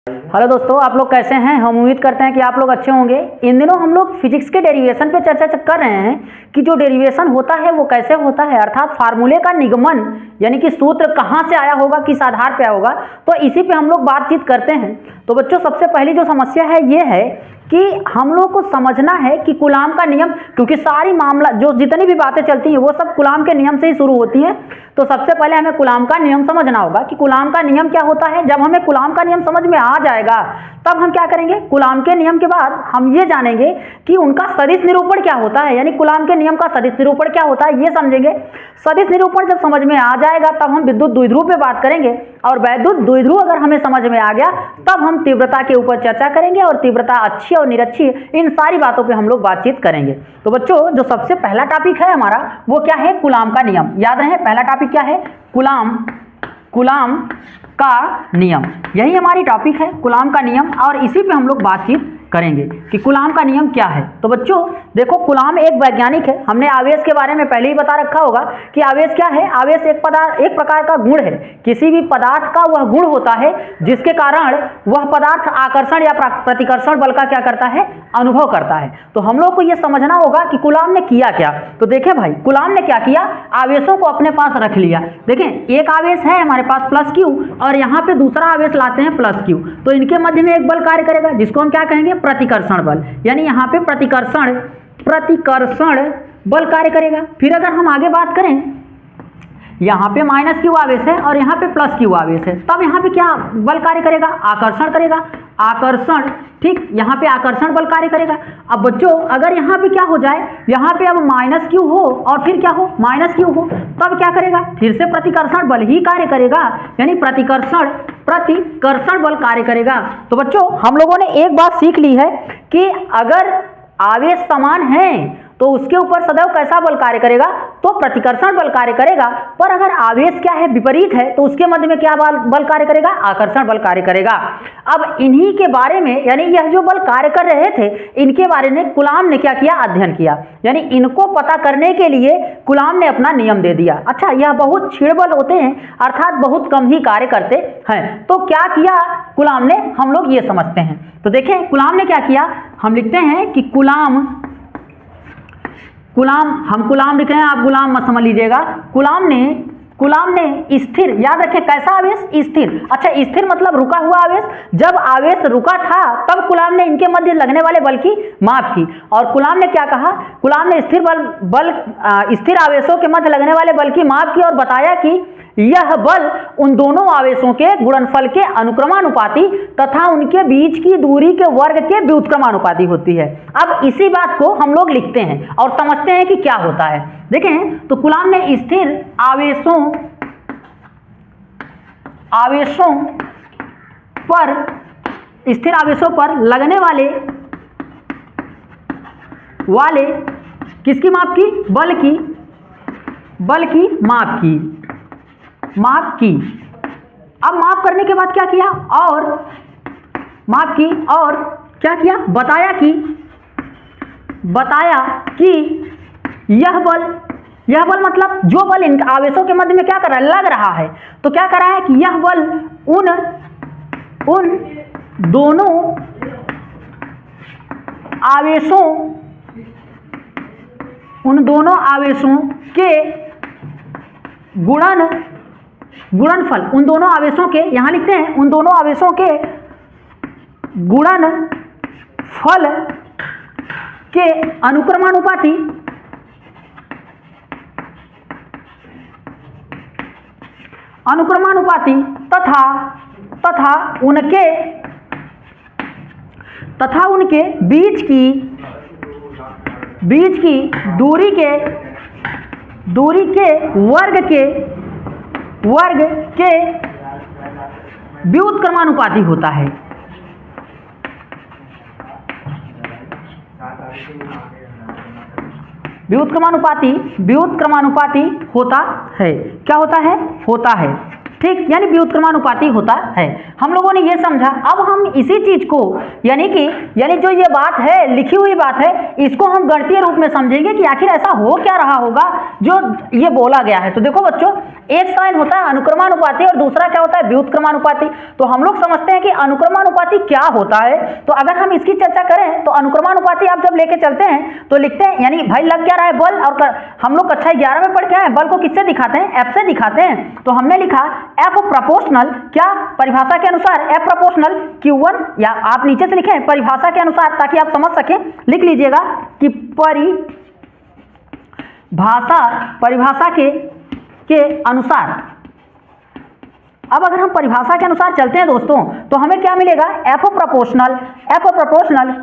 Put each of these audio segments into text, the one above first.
Hello दोस्तों, आप लोग कैसे हैं। हम उम्मीद करते हैं कि आप लोग अच्छे होंगे। इन दिनों हम लोग फिजिक्स के डेरिवेशन पे चर्चा कर रहे हैं कि जो डेरिवेशन होता है वो कैसे होता है, अर्थात फार्मूले का निगमन यानी कि सूत्र कहाँ से आया होगा, किस आधार पे आया होगा, तो इसी पे हम लोग बातचीत करते हैं। तो बच्चों, सबसे पहली जो समस्या है ये है कि हम लोग को समझना है कि कूलाम का नियम, क्योंकि सारी मामला जो जितनी भी बातें चलती हैं वो सब कूलाम के नियम से ही शुरू होती हैं। तो सबसे पहले हमें कूलाम का नियम समझना होगा कि कूलाम का नियम क्या होता है। जब हमें कूलाम का नियम समझ में आ जाएगा तब हम क्या करेंगे, कूलाम के नियम के बाद हम ये जानेंगे कि उनका सदिश निरूपण क्या होता है, यानी कूलाम के नियम का सदिश निरूपण क्या होता है ये समझेंगे। सदिश निरूपण जब समझ में आ जाएगा तब हम विद्युत द्विध्रुव पे बात करेंगे, और वैद्युत द्विध्रुव अगर हमें समझ में आ गया तब हम तीव्रता के ऊपर चर्चा करेंगे, और तीव्रता अच्छी और निरक्षी इन सारी बातों पे हम लोग बातचीत करेंगे। तो बच्चों, जो सबसे पहला टॉपिक है हमारा वो क्या है, कूलाम का नियम। याद रहे, पहला टॉपिक क्या है, कूलाम का नियम। यही हमारी टॉपिक है, कूलाम का नियम, और इसी पे हम लोग बातचीत करेंगे कि कूलाम का नियम क्या है। तो बच्चों देखो, कूलाम एक वैज्ञानिक है। हमने आवेश के बारे में पहले ही बता रखा होगा कि आवेश क्या है। आवेश एक प्रकार का गुण है। किसी भी पदार्थ का वह गुण होता है जिसके कारण वह पदार्थ आकर्षण या प्रतिकर्षण बल का क्या करता है, अनुभव करता है। तो हम लोग को यह समझना होगा कि कूलाम ने किया क्या। तो देखें भाई, कूलाम ने क्या किया, आवेशों को अपने पास रख लिया। देखें, एक आवेश है हमारे पास प्लस क्यू, और यहाँ पे दूसरा आवेश लाते हैं प्लस क्यू, तो इनके मध्य में एक बल कार्य करेगा जिसको हम क्या कहेंगे, प्रतिकर्षण बल। यानी यहाँ पे प्रतिकर्षण बल कार्य करेगा। फिर अगर हम आगे बात करें, यहाँ पे माइनस क्यू आवेश है और यहाँ पे प्लस क्यू आवेश है, तब यहाँ पे क्या बल कार्य करेगा, आकर्षण करेगा, आकर्षण। ठीक, यहाँ पे आकर्षण बल कार्य करेगा। अब बच्चों, अगर यहाँ पे क्या हो जाए, यहाँ पे अब माइनस क्यू हो और फिर क्या हो, माइनस क्यू हो, तब क्या करेगा, फिर से प्रतिकर्षण बल ही कार्य करेगा, यानी प्रतिकर्षण बल कार्य करेगा। तो बच्चों, हम लोगों ने एक बात सीख ली है कि अगर आवेश समान है तो उसके ऊपर सदैव कैसा बल कार्य करेगा, तो प्रतिकर्षण बल कार्य करेगा। पर अगर आवेश क्या है, विपरीत है, तो उसके मध्य में क्या बल कार्य करेगा, आकर्षण बल कार्य करेगा। अब इन्हीं के बारे में, यानी यह जो बल कार्य कर रहे थे इनके बारे में कूलाम ने क्या किया, अध्ययन किया। यानी इनको पता करने के लिए कूलाम ने अपना नियम दे दिया। अच्छा, यह बहुत क्षीण बल होते हैं, अर्थात बहुत कम ही कार्य करते हैं। तो क्या किया कूलाम ने, हम लोग ये समझते हैं। तो देखें कूलाम ने क्या किया, हम लिखते हैं कि कूलाम, हम कूलाम लिख रहे हैं, आप गुलाम मत समझ लीजिएगा। कूलाम ने स्थिर, याद रखें कैसा आवेश, स्थिर। अच्छा, स्थिर मतलब रुका हुआ आवेश। जब आवेश रुका था तब कूलाम ने इनके मध्य लगने वाले बल की माप की, और कूलाम ने क्या कहा, कूलाम ने स्थिर आवेशों के मध्य लगने वाले बल की माप की और बताया कि यह बल उन दोनों आवेशों के गुणनफल के अनुक्रमानुपाती तथा उनके बीच की दूरी के वर्ग के व्युत्क्रमानुपाती होती है। अब इसी बात को हम लोग लिखते हैं और समझते हैं कि क्या होता है। देखें, तो कूलाम ने स्थिर आवेशों पर लगने वाले किसकी माप की, बल की माप की। अब माप करने के बाद क्या किया, और माप की और क्या किया, बताया कि यह बल मतलब जो बल इन आवेशों के मध्य में क्या कर रहा है, लग रहा है। तो क्या कर रहा है कि यह बल उन दोनों आवेशों के गुणनफल, उन दोनों आवेशों के, यहां लिखते हैं उन दोनों आवेशों के गुणनफल के अनुक्रमानुपाती तथा उनके बीच की दूरी के वर्ग के व्युत्क्रमानुपाती होता है। व्युत्क्रमानुपाती होता है। क्या होता है, ठीक, यानी व्युत्क्रमानुपाती होता है। हम लोगों ने ये समझा। अब हम इसी चीज को यानी जो ये बात है, लिखी हुई बात है, इसको हम गणितीय रूप में समझेंगे कि आखिर ऐसा हो क्या रहा होगा जो ये बोला गया है। तो देखो बच्चों, एक साइन होता है अनुक्रमानुपाती और दूसरा क्या होता है, व्युत्क्रमानुपाती। तो हम लोग समझते हैं कि अनुक्रमानुपाती क्या होता है। तो अगर हम इसकी चर्चा करें तो अनुक्रमानुपाती आप जब लेके चलते हैं तो लिखते हैं, यानी भाई लग क्या रहा है, बल। और हम लोग कक्षा 11 में पढ़ के आए, बल को किससे दिखाते हैं, एफ से दिखाते हैं। तो हमने लिखा एफ प्रोपोर्शनल, क्या परिभाषा के अनुसार एफ प्रोपोर्शनल Q1, या आप नीचे से लिखें परिभाषा के अनुसार ताकि आप समझ सकें, लिख लीजिएगा कि परिभाषा के अनुसार। अब अगर हम परिभाषा के अनुसार चलते हैं दोस्तों तो हमें क्या मिलेगा, एफ प्रोपोर्शनल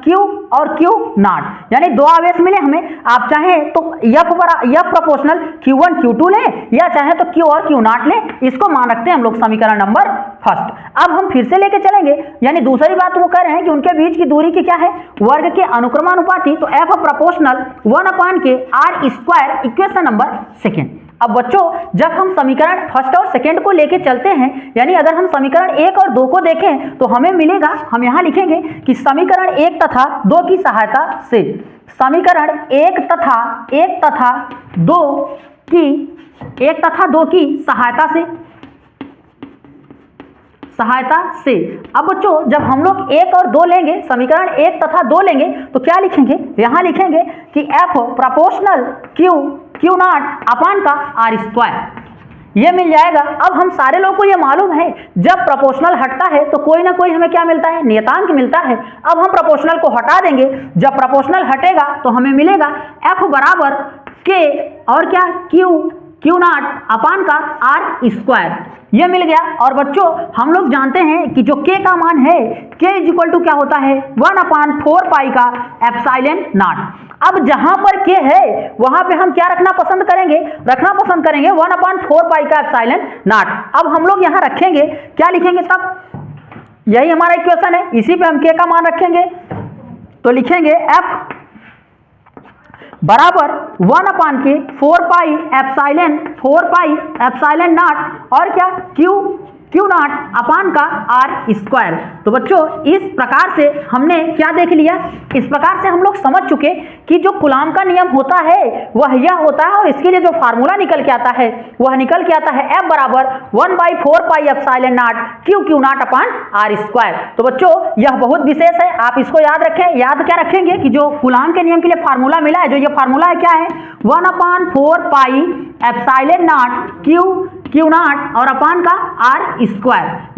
Q और Q नॉट, यानी दो आवेश मिले हमें। आप चाहें तो एफ प्रोपोर्शनल Q1 Q2 लें या चाहें तो Q और Q नॉट लें। इसको मान रखते हैं हम लोग समीकरण नंबर फर्स्ट। अब हम फिर से लेके चलेंगे, यानी दूसरी बात वो कह रहे हैं कि उनके बीच की दूरी की क्या है, वर्ग के अनुक्रमानुपाती। तो F proportional 1/k r², equation number second. अब बच्चों, जब हम समीकरण फर्स्ट और सेकंड को लेके चलते हैं, यानी अगर हम समीकरण 1 और 2 को देखें तो हमें मिलेगा, हम यहां लिखेंगे कि समीकरण 1 तथा 2 की सहायता से, समीकरण 1 तथा 2 की सहायता से। अब बच्चों, जब हम लोग 1 और 2 लेंगे, समीकरण 1 तथा 2 लेंगे तो क्या लिखेंगे, यहां लिखेंगे कि एफ प्रोपोर्शनल Q नॉट अपान का r², ये मिल जाएगा। अब हम सारे लोगों को ये मालूम है, जब प्रोपोर्शनल हटता है तो कोई ना कोई हमें क्या मिलता है, नियतांक मिलता है। अब हम प्रोपोर्शनल को हटा देंगे, जब प्रोपोर्शनल हटेगा तो हमें मिलेगा F बराबर K और क्या Q नॉट अपान का r², ये मिल गया। और बच्चों, हम लोग जानते हैं कि जो K का मान है, K इक्वल टू क्या होता है, 1/4 पाई का एप्सिलॉन नॉट। अब जहां पर K है वहां पे हम क्या रखना पसंद करेंगे, 1/4 पाई का एप्सिलॉन नॉट। अब हम लोग यहां रखेंगे, क्या लिखेंगे तब, यही हमारा इक्वेशन है, इसी पे हम K का मान रखेंगे। तो लिखेंगे F बराबर 1/k 4 पाई एप्सिलॉन नॉट और क्या Q नॉट अपान का r²। तो बच्चों, इस प्रकार से हमने क्या देख लिया, इस प्रकार से हम लोग समझ चुके कि जो कूलाम का नियम होता है वह यह होता है, और इसके लिए जो फार्मूला निकल के आता है वह निकल के आता है F बराबर 1/4 pi epsilon not Q not upon r²। तो बच्चों, यह बहुत विशेष है, आप इसको याद रखें। याद क्या रखेंगे कि जो कूलाम के नियम के लिए फार्मूला मिला है, जो ये फार्मूला है क्या है, 1/4 pi epsilon not Q not और अपान का r²,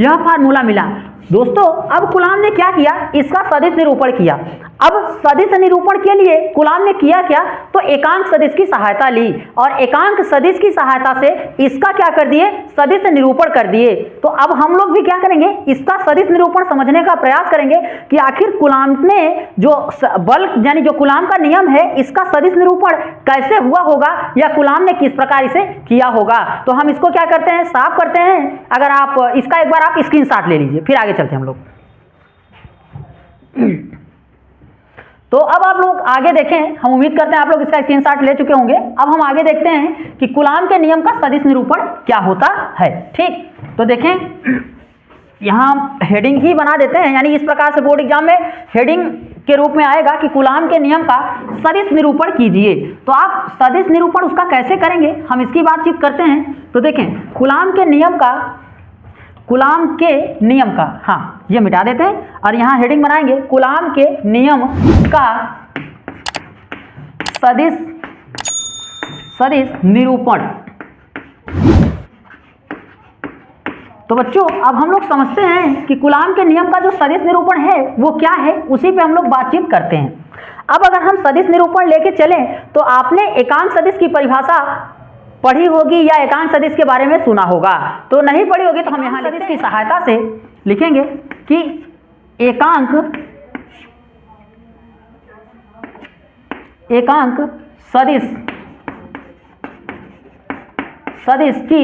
यह फार्मूला मिला। दोस्तों, अब कूलाम ने क्या किया, इसका सदिश निरूपण किया। अब सदिश निरूपण के लिए कूलाम ने किया क्या, तो एकांक सदिश की सहायता ली, और एकांक सदिश की सहायता से इसका क्या कर दिए, सदिश निरूपण कर दिए। तो अब हम लोग भी क्या करेंगे, इसका सदिश निरूपण समझने का प्रयास करेंगे कि आखिर कूलाम ने जो बल यानी जो कूलाम का नियम है, इसका सदिश निरूपण कैसे हुआ होगा, या कूलाम ने किस प्रकार इसे किया होगा। तो हम इसको क्या करते हैं, साफ करते हैं। अगर आप इसका एक बार आप स्क्रीनशॉट ले लीजिए, फिर आगे चलते हैं हम लोग। तो अब आप लोग आगे देखें, हम उम्मीद करते हैं आप लोग इसका स्क्रीनशॉट ले चुके होंगे। अब हम आगे देखते हैं कि कूलाम के नियम का सदिश निरूपण क्या होता है। ठीक, तो देखें, यहां हम हेडिंग ही बना देते हैं, यानी इस प्रकार से बोर्ड एग्जाम में हेडिंग के रूप में आएगा कि कूलाम के नियम का सदिश निरूपण कीजिए। तो आप सदिश निरूपण उसका कैसे करेंगे, हम इसकी बातचीत करते हैं। तो देखें, कूलाम के नियम का, हाँ ये मिटा देते हैं और यहां हेडिंग बनाएंगे, कूलाम के नियम का सदिश निरूपण। तो बच्चों, अब हम लोग समझते हैं कि कूलाम के नियम का जो सदिश निरूपण है वो क्या है, उसी पे हम लोग बातचीत करते हैं। अब अगर हम सदिश निरूपण लेके चलें तो आपने एकांक सदिश की परिभाषा पढ़ी होगी या एकांक सदिश के बारे में सुना होगा। तो नहीं पढ़ी होगी तो हम यहां सदिश की सहायता से लिखेंगे कि एकांक सदिश की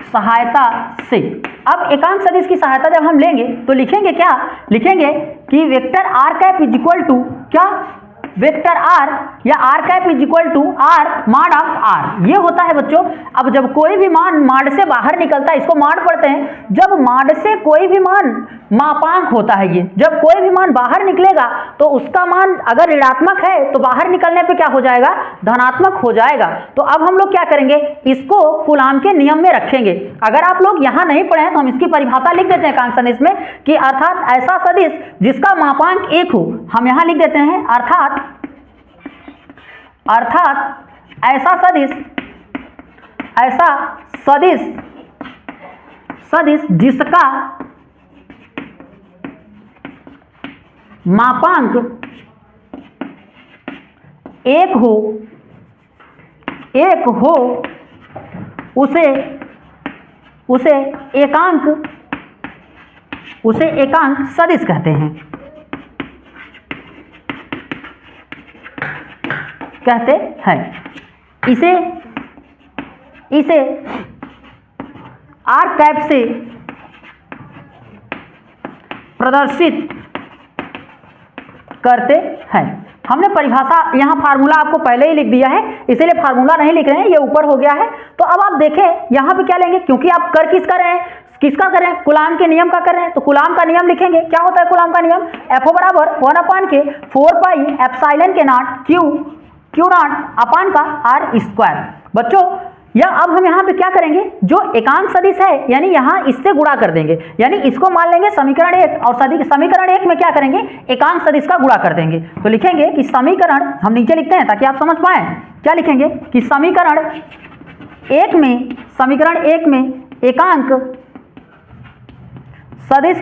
सहायता से। अब एकांक सदिश की सहायता जब हम लेंगे तो लिखेंगे क्या, लिखेंगे कि vector r cap is equal to क्या, वेक्टर आर या R cap is equal to R mod of R, ये होता है बच्चों। अब जब कोई भी मान मॉड से बाहर निकलता है, इसको मॉड पढ़ते हैं, जब मॉड से कोई भी मान मापांक होता है, ये जब कोई भी मान बाहर निकलेगा तो उसका मान अगर ऋणात्मक है तो बाहर निकलने पे क्या हो जाएगा, धनात्मक हो जाएगा। तो अब हम लोग क्या करेंगे, इसको कूलाम के नियम में रखेंगे। अगर आप लोग यहां नहीं पढ़े हैं तो हम इसकी परिभाषा लिख देते हैं एकांक सदिश में कि अर्थात ऐसा सदिश जिसका मापांक 1 हो, हम यहां लिख देते हैं अर्थात ऐसा सदिश जिसका मापांक 1 हो उसे एकांक सदिश कहते हैं, इसे आर कैप से प्रदर्शित करते हैं। हमने परिभाषा यहाँ फार्मूला आपको पहले ही लिख दिया है, इसीलिए फार्मूला नहीं लिख रहे हैं, ये ऊपर हो गया है। तो अब आप देखें यहाँ पे क्या लेंगे, क्योंकि आप कर किसका रहे हैं, किसका कर रहे हैं, कूलाम के नियम का कर रहे हैं, तो कूलाम का नियम लिखेंगे। क्या होता है कूलाम का नियम, F बराबर 1/4 पाई एप्सिलॉन के नॉट Q नॉट अपान का R स्क्वायर। बच्चों या अब हम यहाँ पे क्या करेंगे, जो एकांक सदिश है यानी यहाँ इससे गुणा कर देंगे, यानी इसको मान लेंगे समीकरण 1 और समीकरण 1 में क्या करेंगे, एकांक सदिश का गुणा कर देंगे। तो लिखेंगे कि समीकरण, हम नीचे लिखते हैं ताकि आप समझ पाए, क्या लिखेंगे कि समीकरण 1 में एकांक सदिश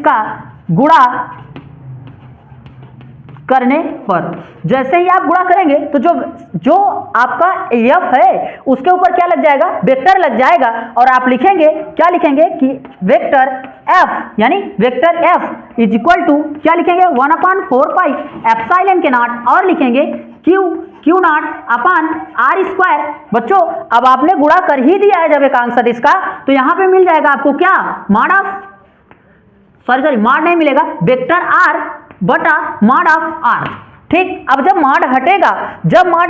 का गुणा करने पर, जैसे ही आप गुणा करेंगे तो जो आपका f है उसके ऊपर क्या लग जाएगा, वेक्टर लग जाएगा, और आप लिखेंगे, क्या लिखेंगे कि वेक्टर f यानी vector f is equal to क्या लिखेंगे 1/4 पाई एप्सिलॉन के नॉट, और लिखेंगे Q not upon R square. बच्चों अब आपने गुणा कर ही दिया है जब एकांक सदिश का, तो यहाँ पे मिल जाएगा आपको क्या, मॉड नहीं मिलेगा, वेक्टर R बटा मॉड ऑफ R। ठीक, अब जब मॉड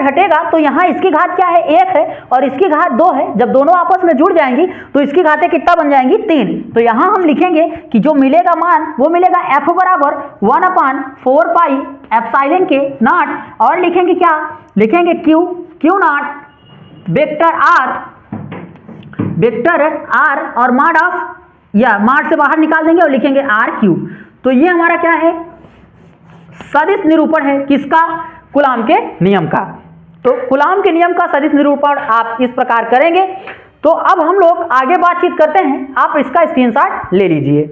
हटेगा तो यहाँ इसकी घात क्या है, 1 है और इसकी घात 2 है, जब दोनों आपस में जुड़ जाएंगी तो इसकी घातें कितना बन जाएंगी, 3। तो यहाँ हम लिखेंगे कि जो मिलेगा मान वो मिलेगा F बराबर 1/4 पाई एप्सिलॉन के नॉट, और लिखेंगे क्या, लिखेंगे Q नॉट वेक्टर R और मॉड ऑफ, या मॉड से बाहर निकाल देंगे और लिखेंगे RQ। तो ये हमारा क्या है, सदिश निरूपण है, किसका, कूलाम के नियम का। तो कूलाम के नियम का सदिश निरूपण आप इस प्रकार करेंगे। तो अब हम लोग आगे बातचीत करते हैं, आप इसका स्क्रीनशॉट ले लीजिए।